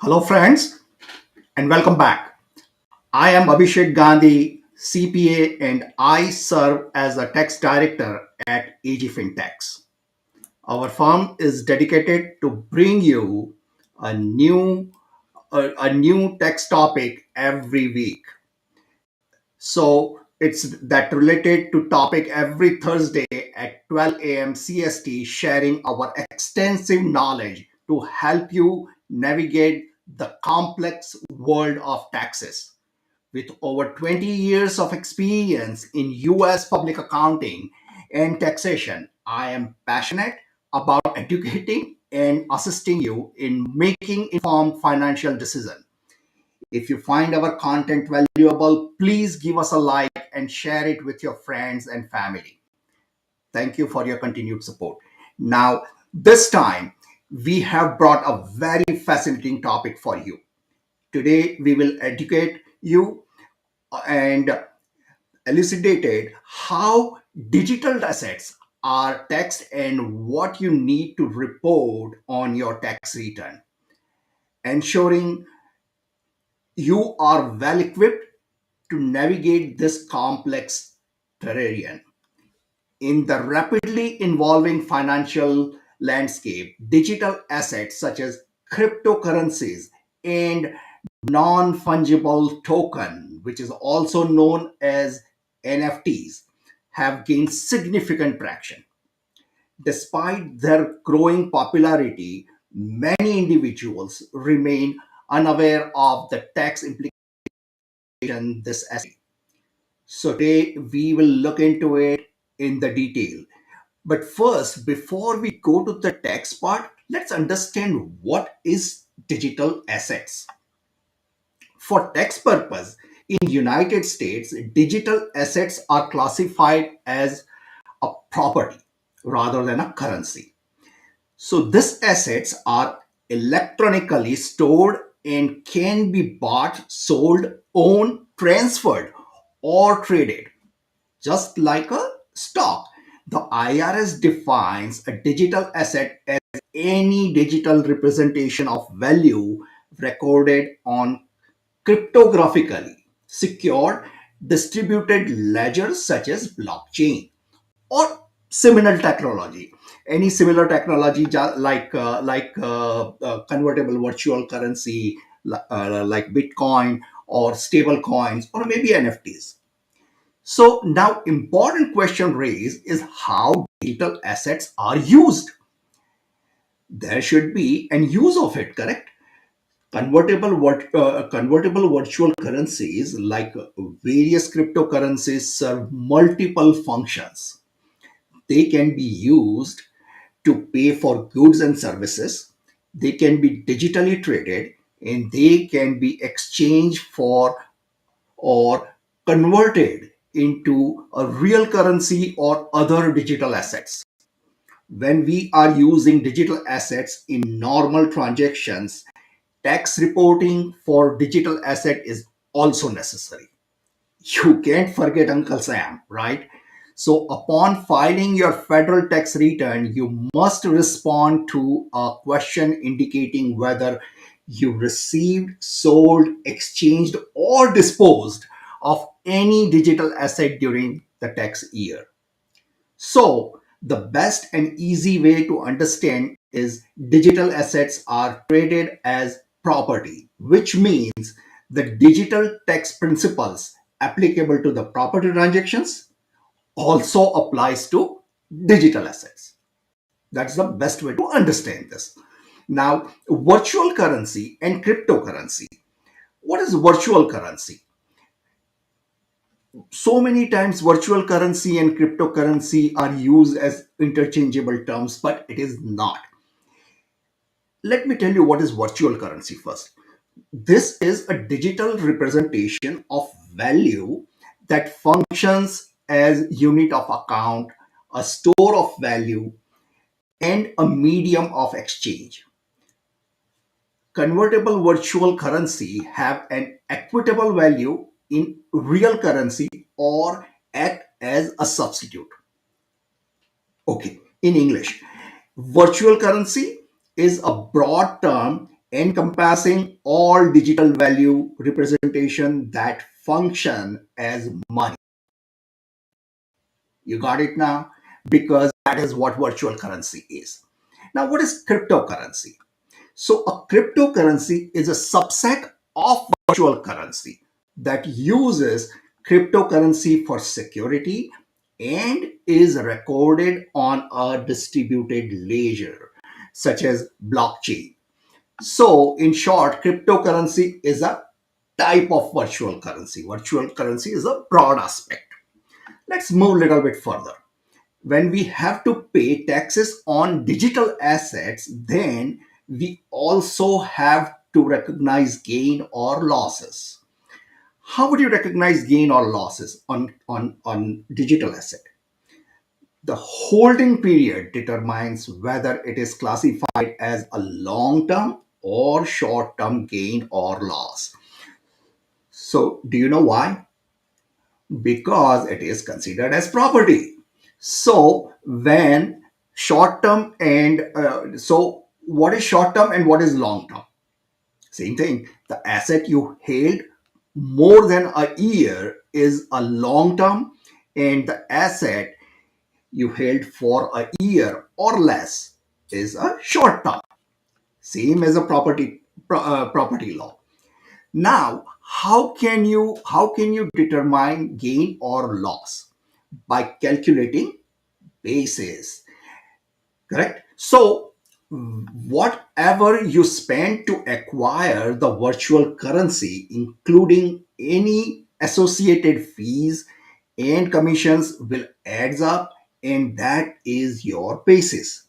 Hello, friends, and welcome back. I am Abhishek Gandhi, CPA, and I serve as a tax director at 𝐤𝐸 Our firm is dedicated to bring you a new tax topic every week. So it's that related to topic every Thursday at 12 a.m. CST, sharing our extensive knowledge to help you navigate the complex world of taxes. With over 20 years of experience in US public accounting and taxation, I am passionate about educating and assisting you in making informed financial decisions. If you find our content valuable, please give us a like and share it with your friends and family. Thank you for your continued support. Now, this time, we have brought a very fascinating topic for you. Today, we will educate you and elucidated how digital assets are taxed and what you need to report on your tax return, ensuring you are well equipped to navigate this complex terrain. In the rapidly evolving financial landscape, digital assets such as cryptocurrencies and non-fungible token, which is also known as NFTs, have gained significant traction. Despite their growing popularity, many individuals remain unaware of the tax implication this asset. So today we will look into it in the detail. But first, before we go to the tax part, let's understand what is digital assets. For tax purpose, in United States, digital assets are classified as a property rather than a currency. So these assets are electronically stored and can be bought, sold, owned, transferred, or traded, just like a stock. The IRS defines a digital asset as any digital representation of value recorded on cryptographically secured distributed ledgers such as blockchain or similar technology. Any similar technology like convertible virtual currency like Bitcoin or stable coins or maybe NFTs. So now important question raised is how digital assets are used. There should be an use of it, correct? Convertible virtual currencies like various cryptocurrencies serve multiple functions. They can be used to pay for goods and services. They can be digitally traded and they can be exchanged for or converted into a real currency or other digital assets. When we are using digital assets in normal transactions, tax reporting for digital asset is also necessary. You can't forget Uncle Sam, right? So, upon filing your federal tax return, you must respond to a question indicating whether you received, sold, exchanged, or disposed of any digital asset during the tax year. So, the best and easy way to understand is digital assets are traded as property, which means the digital tax principles applicable to the property transactions also applies to digital assets. That's the best way to understand this. Now, virtual currency and cryptocurrency. What is virtual currency? So many times virtual currency and cryptocurrency are used as interchangeable terms, but it is not. Let me tell you what is virtual currency first. This is a digital representation of value that functions as unit of account, a store of value, and a medium of exchange. Convertible virtual currency have an equitable value in real currency or act as a substitute. Okay, in English, virtual currency is a broad term encompassing all digital value representation that function as money. You got it now? Because that is what virtual currency is. Now, what is cryptocurrency? So, a cryptocurrency is a subset of virtual currency that uses cryptocurrency for security and is recorded on a distributed ledger, such as blockchain. So, in short, cryptocurrency is a type of virtual currency. Virtual currency is a broad aspect. Let's move a little bit further. When we have to pay taxes on digital assets, then we also have to recognize gain or losses. How would you recognize gain or losses on digital asset? The holding period determines whether it is classified as a long term or short term gain or loss. So, do you know why? Because it is considered as property. So, when short term and so what is short term and what is long term? Same thing. The asset you held more than a year is a long term, and the asset you held for a year or less is a short term. Same as a property law. Now, how can you determine gain or loss? By calculating basis, correct? So whatever you spend to acquire the virtual currency, including any associated fees and commissions, will adds up, and that is your basis.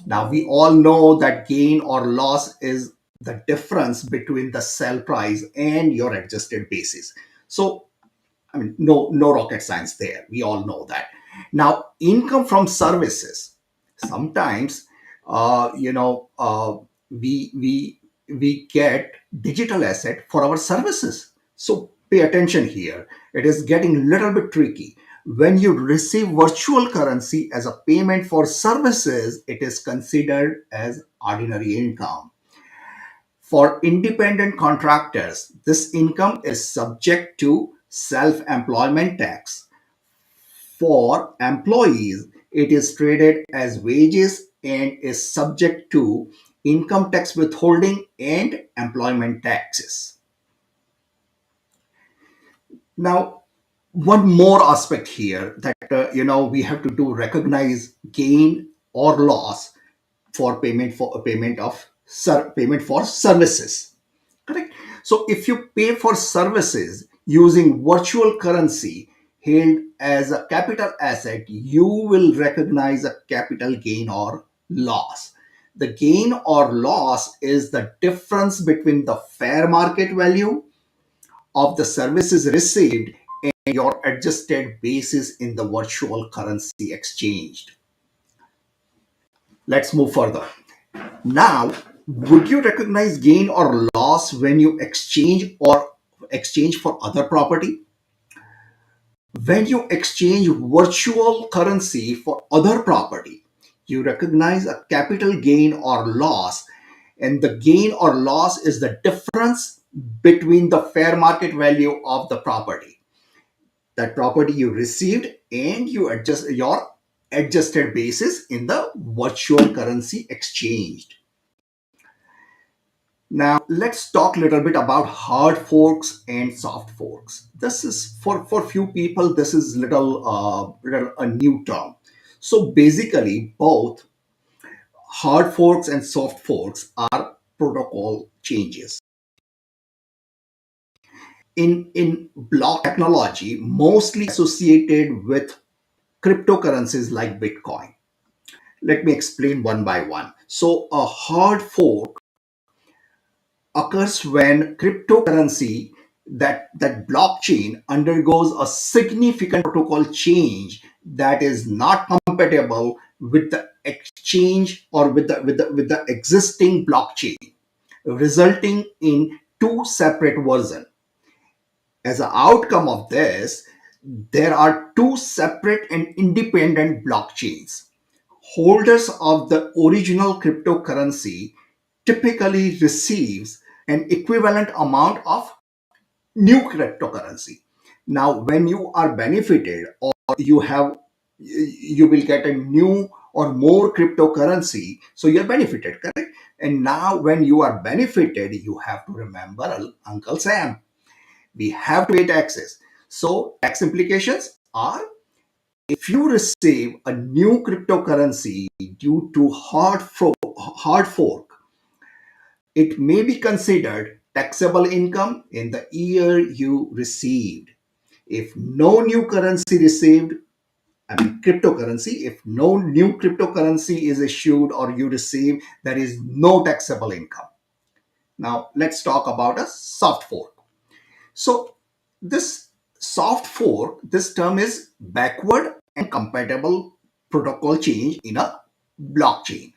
Now, we all know that gain or loss is the difference between the sell price and your adjusted basis. So, I mean, no rocket science there. We all know that. Now, income from services. Sometimes, we get digital asset for our services. So pay attention here. It is getting a little bit tricky. When you receive virtual currency as a payment for services, it is considered as ordinary income. For independent contractors, this income is subject to self employment tax. For employees, it is treated as wages and is subject to income tax withholding and employment taxes. Now, one more aspect here that we have to do recognize gain or loss for payment for services. Correct. So if you pay for services using virtual currency held as a capital asset, you will recognize a capital gain or loss. The gain or loss is the difference between the fair market value of the services received and your adjusted basis in the virtual currency exchanged. Let's move further. Now, would you recognize gain or loss when you exchange for other property? When you exchange virtual currency for other property, you recognize a capital gain or loss, and the gain or loss is the difference between the fair market value of the property, that property you received, and you adjust your adjusted basis in the virtual currency exchanged. Now, let's talk a little bit about hard forks and soft forks. This is for few people, this is little a new term. So basically, both hard forks and soft forks are protocol changes. In block technology, mostly associated with cryptocurrencies like Bitcoin. Let me explain one by one. So, a hard fork occurs when cryptocurrency, that blockchain undergoes a significant protocol change that is not compatible with the exchange or with the existing blockchain, resulting in two separate versions. As an outcome of this, there are two separate and independent blockchains. Holders of the original cryptocurrency typically receives an equivalent amount of new cryptocurrency. Now, when you are benefited or you will get a new or more cryptocurrency, so you're benefited, correct? And now, when you are benefited, you have to remember Uncle Sam. We have to pay taxes. So, tax implications are if you receive a new cryptocurrency due to hard fork, it may be considered taxable income in the year you received. If no new currency received, I mean cryptocurrency, if no new cryptocurrency is issued or you receive, there is no taxable income. Now let's talk about a soft fork. So this soft fork, this term is backward and compatible protocol change in a blockchain.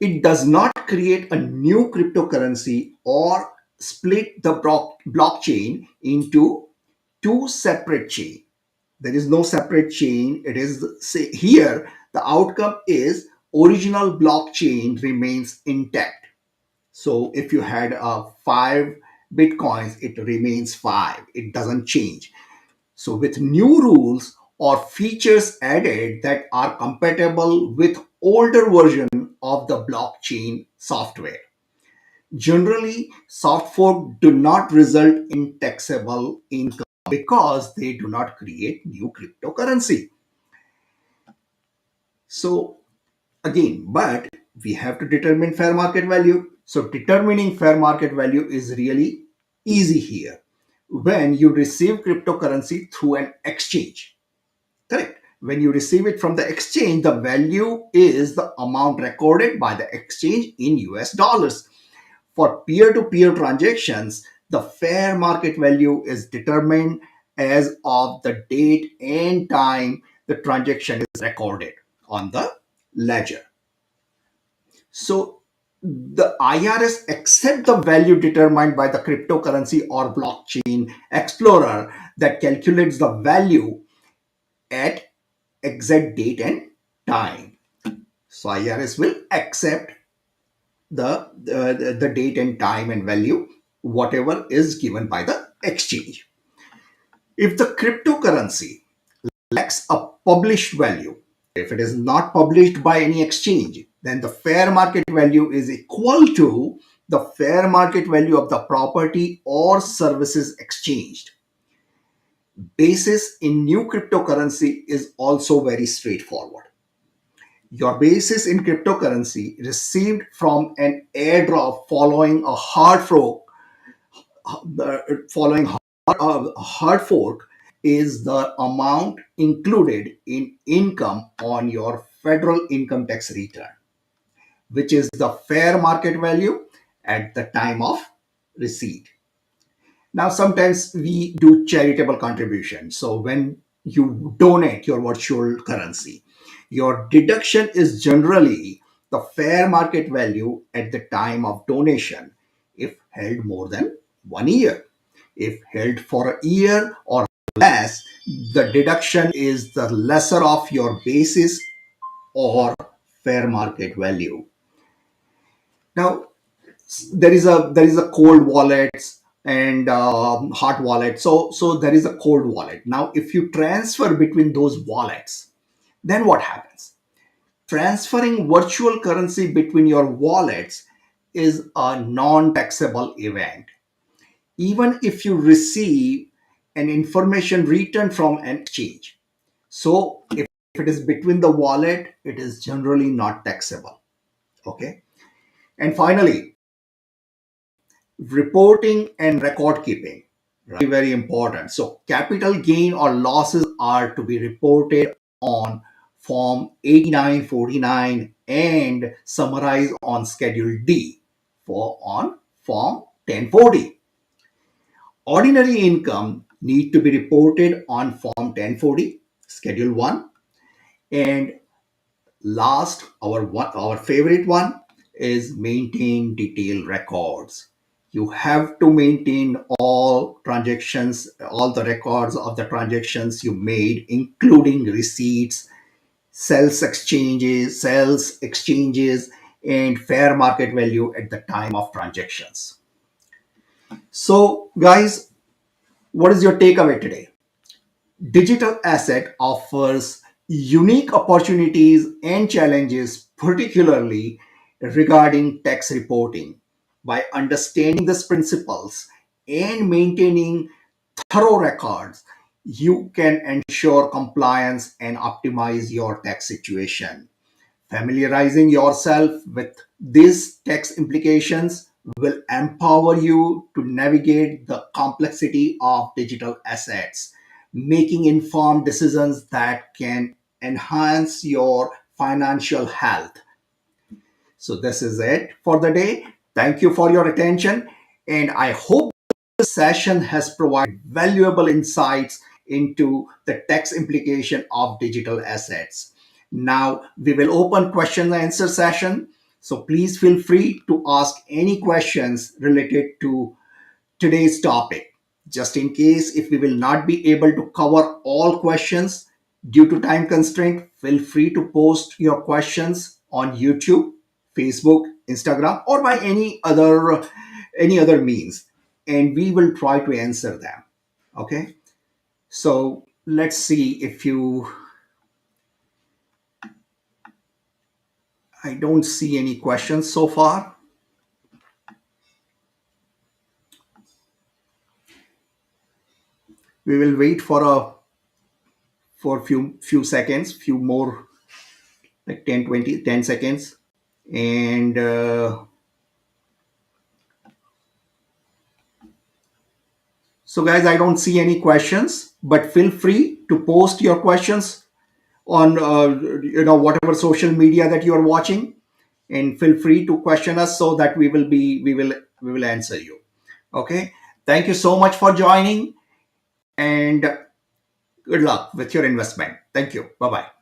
It does not create a new cryptocurrency or split the blockchain into two separate chains. There is no separate chain. It is say here the outcome is original blockchain remains intact. So if you had 5 bitcoins, it remains 5. It doesn't change. So with new rules or features added that are compatible with older version of the blockchain software. Generally, soft fork do not result in taxable income because they do not create new cryptocurrency. So again, but we have to determine fair market value. So determining fair market value is really easy here. When you receive cryptocurrency through an exchange, correct? When you receive it from the exchange, the value is the amount recorded by the exchange in US dollars. For peer to peer transactions, the fair market value is determined as of the date and time the transaction is recorded on the ledger. So the IRS accept the value determined by the cryptocurrency or blockchain explorer that calculates the value at exact date and time. So IRS will accept the date and time and value, whatever is given by the exchange. If the cryptocurrency lacks a published value, if it is not published by any exchange, then the fair market value is equal to the fair market value of the property or services exchanged. Basis in new cryptocurrency is also very straightforward. Your basis in cryptocurrency received from an airdrop following a hard fork is the amount included in income on your federal income tax return, which is the fair market value at the time of receipt. Now, sometimes we do charitable contribution. So when you donate your virtual currency, your deduction is generally the fair market value at the time of donation if held more than 1 year. If held for a year or less, the deduction is the lesser of your basis or fair market value. Now, there is a cold wallets and hot wallet. So there is a cold wallet. Now if you transfer between those wallets, then what happens? Transferring virtual currency between your wallets is a non-taxable event even if you receive an information return from an exchange. So if it is between the wallet, it is generally not taxable. Okay. And finally, reporting and record keeping, right? Very important. So capital gain or losses are to be reported on form 8949 and summarized on schedule D for on form 1040. Ordinary income need to be reported on form 1040 schedule 1, and last, our favorite one is maintain detailed records. You have to maintain all transactions, all the records of the transactions you made, including receipts, sales exchanges, and fair market value at the time of transactions. So, guys, what is your takeaway today? Digital asset offers unique opportunities and challenges, particularly regarding tax reporting. By understanding these principles and maintaining thorough records, you can ensure compliance and optimize your tax situation. Familiarizing yourself with these tax implications will empower you to navigate the complexity of digital assets, making informed decisions that can enhance your financial health. So, this is it for the day. Thank you for your attention, and I hope this session has provided valuable insights into the tax implication of digital assets. Now we will open question and answer session. So please feel free to ask any questions related to today's topic. Just in case if we will not be able to cover all questions due to time constraint, feel free to post your questions on YouTube, Facebook, Instagram, or by any other means, and we will try to answer them. Okay. So let's see if you I don't see any questions so far. We will wait for few seconds, few more, like 10, 20, 10 seconds. And so, guys, I don't see any questions, but feel free to post your questions on whatever social media that you are watching, and feel free to question us so that we will answer you. Okay. Thank you so much for joining, and good luck with your investment. Thank you. Bye bye.